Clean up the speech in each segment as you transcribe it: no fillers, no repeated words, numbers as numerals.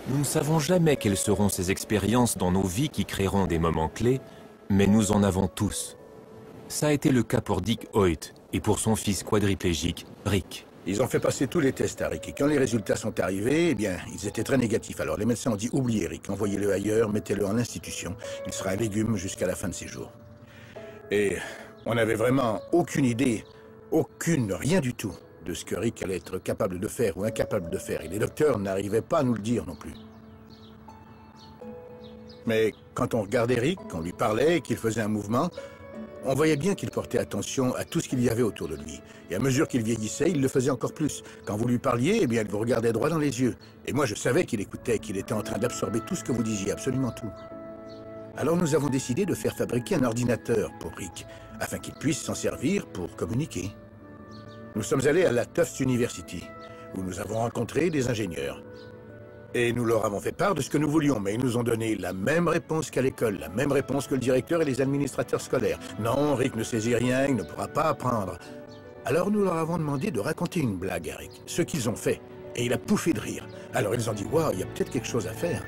Nous ne savons jamais quelles seront ces expériences dans nos vies qui créeront des moments clés, mais nous en avons tous. Ça a été le cas pour Dick Hoyt et pour son fils quadriplégique, Rick. Ils ont fait passer tous les tests à Rick, et quand les résultats sont arrivés, eh bien, ils étaient très négatifs. Alors les médecins ont dit, oubliez Rick, envoyez-le ailleurs, mettez-le en institution. Il sera un légume jusqu'à la fin de ses jours. Et on n'avait vraiment aucune idée, rien du tout, de ce que Rick allait être capable de faire ou incapable de faire. Et les docteurs n'arrivaient pas à nous le dire non plus. Mais quand on regardait Rick, qu'on lui parlait et qu'il faisait un mouvement, on voyait bien qu'il portait attention à tout ce qu'il y avait autour de lui. Et à mesure qu'il vieillissait, il le faisait encore plus. Quand vous lui parliez, eh bien, il vous regardait droit dans les yeux. Et moi, je savais qu'il écoutait, qu'il était en train d'absorber tout ce que vous disiez, absolument tout. Alors nous avons décidé de faire fabriquer un ordinateur pour Rick, afin qu'il puisse s'en servir pour communiquer. Nous sommes allés à la Tufts University, où nous avons rencontré des ingénieurs. Et nous leur avons fait part de ce que nous voulions, mais ils nous ont donné la même réponse qu'à l'école, la même réponse que le directeur et les administrateurs scolaires. Non, Rick ne saisit rien, il ne pourra pas apprendre. Alors nous leur avons demandé de raconter une blague à Rick, ce qu'ils ont fait, et il a pouffé de rire. Alors ils ont dit, waouh, il y a peut-être quelque chose à faire.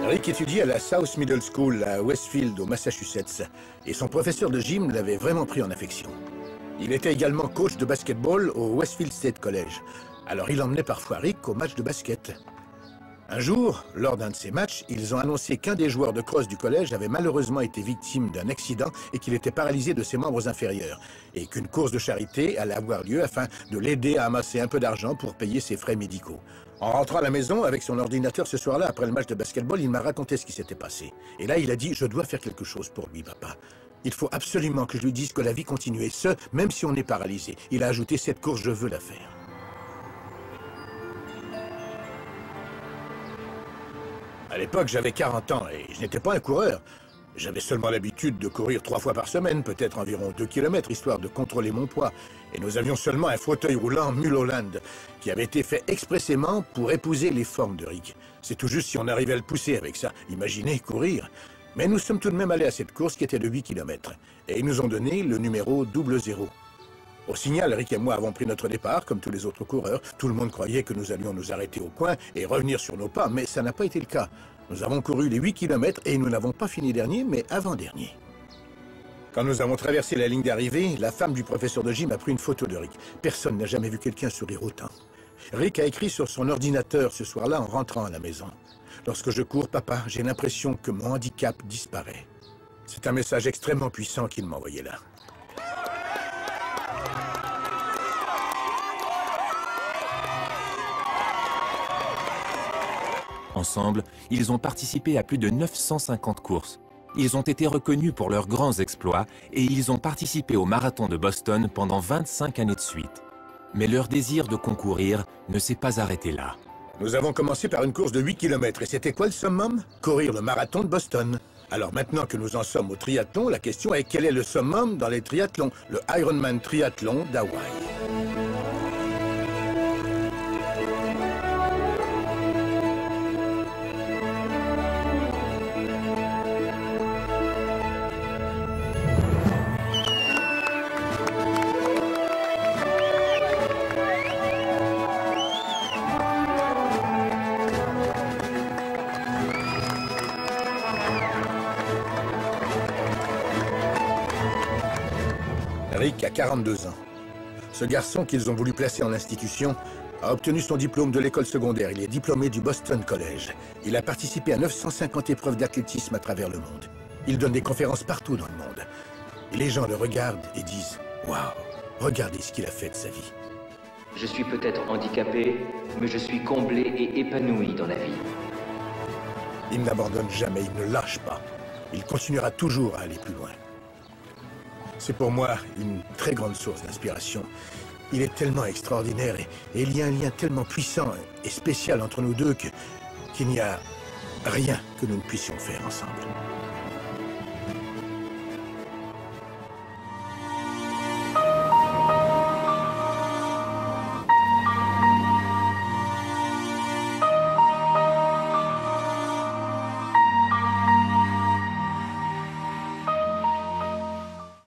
Rick étudiait à la South Middle School à Westfield, au Massachusetts, et son professeur de gym l'avait vraiment pris en affection. Il était également coach de basketball au Westfield State College. Alors il emmenait parfois Rick au match de basket. Un jour, lors d'un de ces matchs, ils ont annoncé qu'un des joueurs de crosse du collège avait malheureusement été victime d'un accident et qu'il était paralysé de ses membres inférieurs, et qu'une course de charité allait avoir lieu afin de l'aider à amasser un peu d'argent pour payer ses frais médicaux. En rentrant à la maison avec son ordinateur ce soir-là, après le match de basketball, il m'a raconté ce qui s'était passé. Et là, il a dit « Je dois faire quelque chose pour lui, papa. Il faut absolument que je lui dise que la vie continue, et ce, même si on est paralysé. » Il a ajouté « Cette course, je veux la faire. » À l'époque, j'avais 40 ans et je n'étais pas un coureur. J'avais seulement l'habitude de courir 3 fois par semaine, peut-être environ 2 km, histoire de contrôler mon poids. Et nous avions seulement un fauteuil roulant Mulholland, qui avait été fait expressément pour épouser les formes de Rick. C'est tout juste si on arrivait à le pousser avec ça. Imaginez courir. Mais nous sommes tout de même allés à cette course qui était de 8 km. Et ils nous ont donné le numéro 00. Au signal, Rick et moi avons pris notre départ, comme tous les autres coureurs. Tout le monde croyait que nous allions nous arrêter au coin et revenir sur nos pas, mais ça n'a pas été le cas. Nous avons couru les 8 km et nous n'avons pas fini dernier, mais avant-dernier. Quand nous avons traversé la ligne d'arrivée, la femme du professeur de gym a pris une photo de Rick. Personne n'a jamais vu quelqu'un sourire autant. Rick a écrit sur son ordinateur ce soir-là en rentrant à la maison. « Lorsque je cours, papa, j'ai l'impression que mon handicap disparaît. » C'est un message extrêmement puissant qu'il m'a envoyé là. Ensemble, ils ont participé à plus de 950 courses. Ils ont été reconnus pour leurs grands exploits et ils ont participé au marathon de Boston pendant 25 années de suite. Mais leur désir de concourir ne s'est pas arrêté là. Nous avons commencé par une course de 8 km et c'était quoi le summum? Courir le marathon de Boston. Alors maintenant que nous en sommes au triathlon, la question est quel est le summum dans les triathlons? Le Ironman triathlon d'Hawaï. Rick a 42 ans. Ce garçon qu'ils ont voulu placer en institution a obtenu son diplôme de l'école secondaire. Il est diplômé du Boston College. Il a participé à 950 épreuves d'athlétisme à travers le monde. Il donne des conférences partout dans le monde. Et les gens le regardent et disent « Waouh, regardez ce qu'il a fait de sa vie. » Je suis peut-être handicapé, mais je suis comblé et épanoui dans la vie. Il n'abandonne jamais, il ne lâche pas. Il continuera toujours à aller plus loin. C'est pour moi une très grande source d'inspiration. Il est tellement extraordinaire et il y a un lien tellement puissant et spécial entre nous deux qu'il n'y a rien que nous ne puissions faire ensemble.